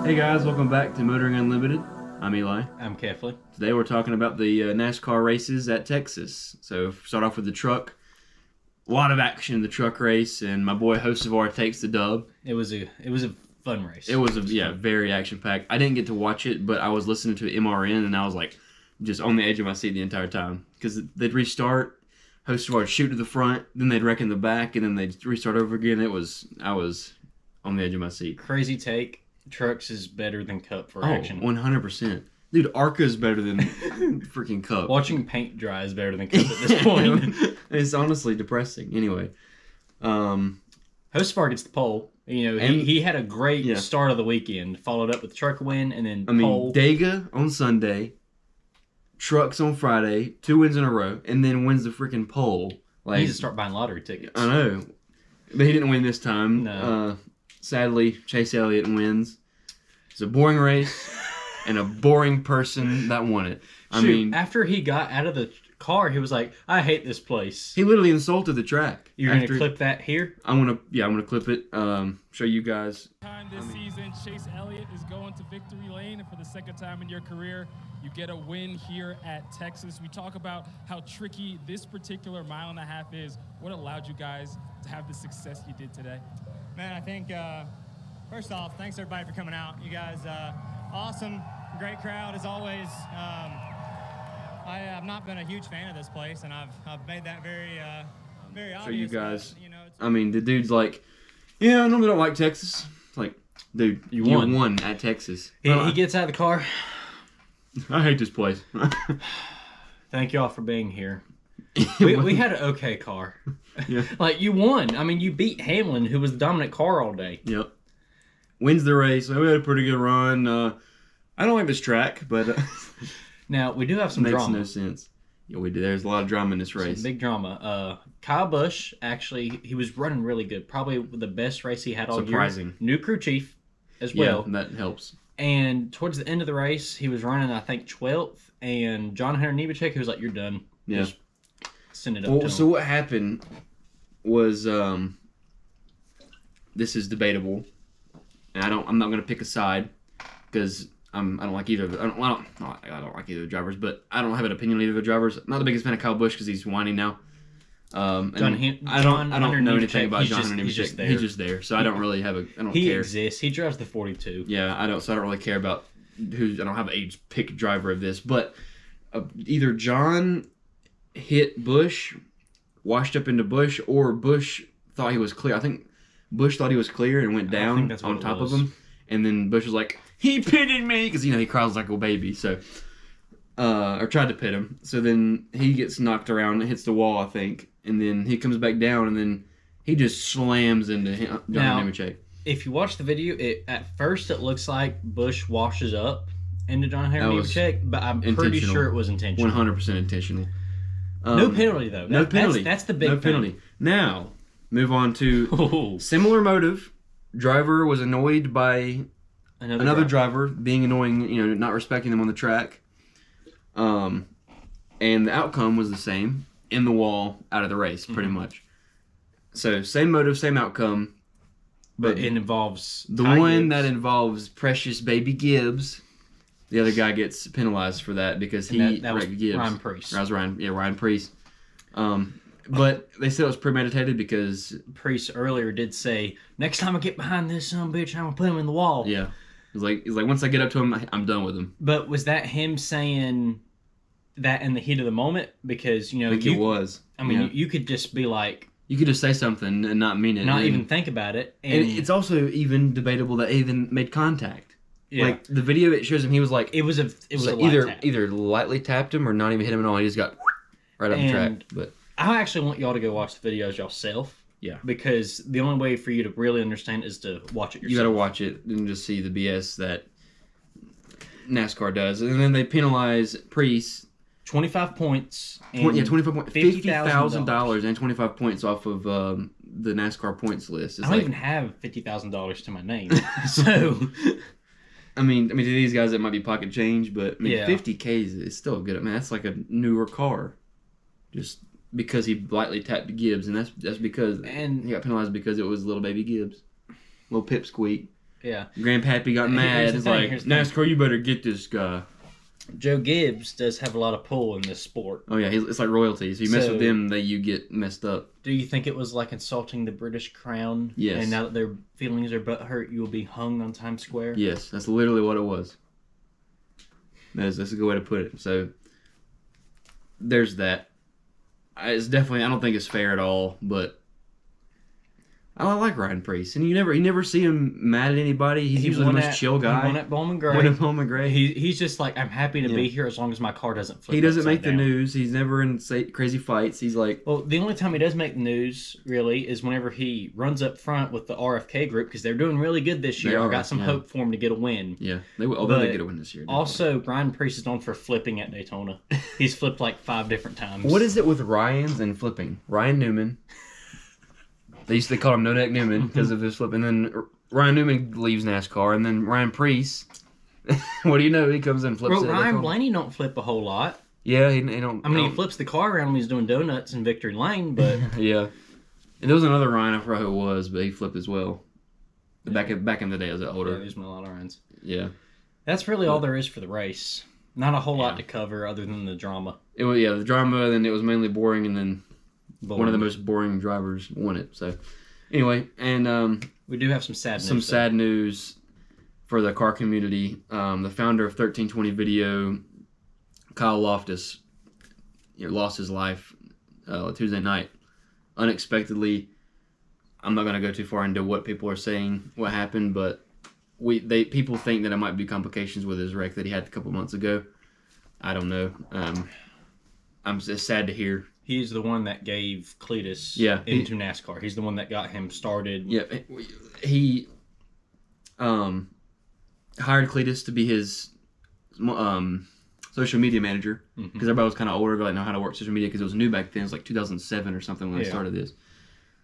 Hey guys, welcome back to Motoring Unlimited. I'm Eli. I'm Kefli. Today we're talking about the NASCAR races at Texas. So start off with the truck. A lot of action in the truck race, and my boy Hocevar takes the dub. It was a fun race. It was very action packed. I didn't get to watch it, but I was listening to MRN, and I was like just on the edge of my seat the entire time because they'd restart. Hocevar would shoot to the front, then they'd wreck in the back, and then they'd restart over again. I was on the edge of my seat. Crazy take. Trucks is better than Cup for action. 100%. Dude, ARCA is better than freaking Cup. Watching paint dry is better than Cup at this point. It's honestly depressing. Anyway. Hocevar gets the pole. You know, he had a great start of the weekend. Followed up with truck win and then pole. Dega on Sunday, trucks on Friday, 2 wins in a row, and then wins the freaking pole. Like, he needs to start buying lottery tickets. I know. But he didn't win this time. No. Sadly, Chase Elliott wins. It's a boring race and a boring person that won it. I mean, after he got out of the car, he was like, "I hate this place." He literally insulted the track. You're gonna clip that here? I'm gonna clip it. Show you guys. Time this season, Chase Elliott is going to victory lane, and for the second time in your career, you get a win here at Texas. We talk about how tricky this particular mile and a half is. What allowed you guys to have the success you did today? Man, I think, first off, thanks everybody for coming out. You guys, awesome, great crowd as always. I've not been a huge fan of this place, and I've made that very obvious. So you guys, but, you know, I mean, the dude's like, yeah, I normally don't like Texas. It's like, dude, you won at Texas. He gets out of the car. I hate this place. Thank y'all for being here. We had an okay car. Yeah. Like, you won. I mean, you beat Hamlin, who was the dominant car all day. Yep. Wins the race. We had a pretty good run. I don't like this track, but... now, we do have some drama. Makes no sense. Yeah, we do. There's a lot of drama in this race. Some big drama. Kyle Busch, actually, he was running really good. Probably the best race he had all Surprising. year. New crew chief as well. Yeah, that helps. And towards the end of the race, he was running, I think, 12th. And John Hunter Nemechek, he was like, "You're done." Yeah. Just send it up to him. So what happened was, this is debatable, and I'm not going to pick a side because I don't like either. I don't like either of the drivers, but I don't have an opinion on either of the drivers. I'm not the biggest fan of Kyle Busch because he's whiny now. I don't know anything about John Hunter Nemechek. He's just there, so I don't really have I don't care. He exists. He drives the 42. Yeah, I don't really care about I don't have a pick driver of this, but either John hit Busch, washed up into Busch, or Busch thought he was clear. I think Busch thought he was clear and went down on top of him, and then Busch was like, "He pitted me," because he cries like a baby. So, or tried to pit him. So then he gets knocked around and hits the wall, I think, and then he comes back down, and then he just slams into John Nemechek. If you watch the video, at first it looks like Busch washes up into John Hunter Nemechek, but I'm pretty sure it was intentional. 100% intentional. No penalty, though. No penalty. That's the big thing. No penalty. Now, move on to similar motive. Driver was annoyed by another driver being annoying, not respecting them on the track. And the outcome was the same. In the wall, out of the race, pretty much. So, same motive, same outcome. But it involves the one that involves precious baby Gibbs. The other guy gets penalized for that because that was Gibbs. Ryan Preece. That was Ryan Preece. But they said it was premeditated because Preece earlier did say, "Next time I get behind this son of a bitch, I'm gonna put him in the wall." Yeah, he's like once I get up to him, I'm done with him. But was that him saying that in the heat of the moment? Because I think it was. I mean, you could just be like. You could just say something and not mean it. Not even think about it. And it's also even debatable that he even made contact. Yeah. Like, the video, it shows him, he was like... It was a either lightly tapped him or not even hit him at all. He just got right up the track. But I actually want y'all to go watch the videos yourself. Yeah. Because the only way for you to really understand is to watch it yourself. You got to watch it and just see the BS that NASCAR does. And then they penalize Preece... 25 points. 25 points. $50,000 and 25 points off of the NASCAR points list. I don't even have $50,000 to my name. So, I mean, to these guys it might be pocket change, but yeah. $50K is still good. I mean, that's like a newer car. Just because he lightly tapped Gibbs, and that's because he got penalized because it was little baby Gibbs, little pipsqueak. Yeah. Grandpappy got mad. It's like, NASCAR, you better get this guy. Joe Gibbs does have a lot of pull in this sport. Oh, yeah. It's like royalties. So you mess with them, you get messed up. Do you think it was like insulting the British crown? Yes. And now that their feelings are butthurt, you will be hung on Times Square? Yes. That's literally what it was. That's a good way to put it. So, there's that. It's definitely, I don't think it's fair at all, but I like Ryan Preece, and you never see him mad at anybody. He's usually the most chill guy. He won at Bowman Gray. He's just like, I'm happy to be here as long as my car doesn't flip. He doesn't make the news. He's never in crazy fights. He's like, well, the only time he does make the news really is whenever he runs up front with the RFK group because they're doing really good this year. I got some hope for him to get a win. Yeah, they get a win this year. Definitely. Also, Ryan Preece is known for flipping at Daytona. He's flipped like 5 different times. What is it with Ryans and flipping? Ryan Newman. They call him No Deck Newman because of his flip. And then Ryan Newman leaves NASCAR. And then Ryan Preece, what do you know? He comes in and flips it. Well, Ryan Blaney don't flip a whole lot. Yeah, he don't. I mean, he flips the car around when he's doing donuts in Victory Lane, but... Yeah. And there was another Ryan, I forgot who it was, but he flipped as well. Back in the day, as an older. Yeah, there's been a lot of Ryans. Yeah. That's really all there is for the race. Not a whole lot to cover other than the drama. The drama, then it was mainly boring, and then... One of the most boring drivers won it. So, anyway, and we do have some sad news. Some sad news for the car community. The founder of 1320 Video, Kyle Loftus, lost his life Tuesday night unexpectedly. I'm not going to go too far into what people are saying, what happened, but people think that it might be complications with his wreck that he had a couple months ago. I don't know. It's sad to hear. He's the one that gave Cletus into NASCAR. He's the one that got him started. Yeah, he hired Cletus to be his social media manager because everybody was kind of older, didn't know how to work social media because it was new back then. It was like 2007 or something when I started this.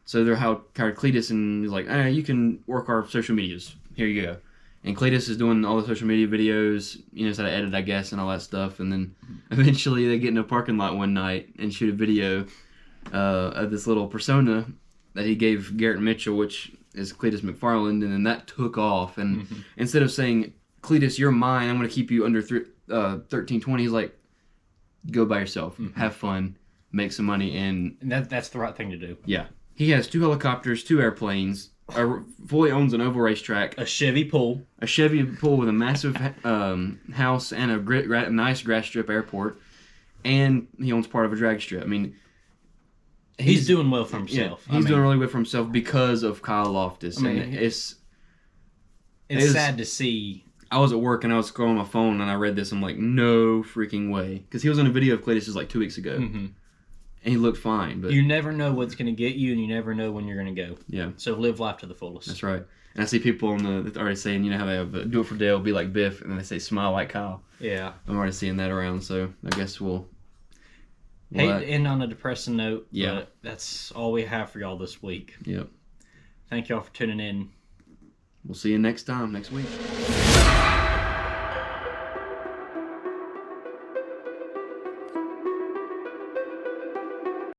So they're hired Cletus, and he's like, you can work our social medias. Here you go. And Cletus is doing all the social media videos, knows how to edit, I guess, and all that stuff. And then eventually they get in a parking lot one night and shoot a video of this little persona that he gave Garrett Mitchell, which is Cletus McFarland, and then that took off. And instead of saying, Cletus, you're mine, I'm going to keep you under 1320, he's like, go by yourself, have fun, make some money. And that's the right thing to do. Yeah. He has 2 helicopters, 2 airplanes, fully owns an oval racetrack, a Chevy pool with a massive house and a nice grass strip airport, and he owns part of a drag strip. I mean, he's doing well for himself. Yeah, he's doing really well for himself because of Kyle Loftus. I mean, and it's sad to see. I was at work and I was scrolling my phone and I read this. I'm like, no freaking way, because he was in a video of Cletus like 2 weeks ago. And he looked fine, but you never know what's going to get you, and you never know when you're going to go. Yeah. So live life to the fullest. That's right. And I see people already saying, how they have do it for Dale, be like Biff, and then they say smile like Kyle. Yeah. I'm already seeing that around, so I guess we'll hate to end on a depressing note. Yeah. But that's all we have for y'all this week. Yep. Thank y'all for tuning in. We'll see you next week.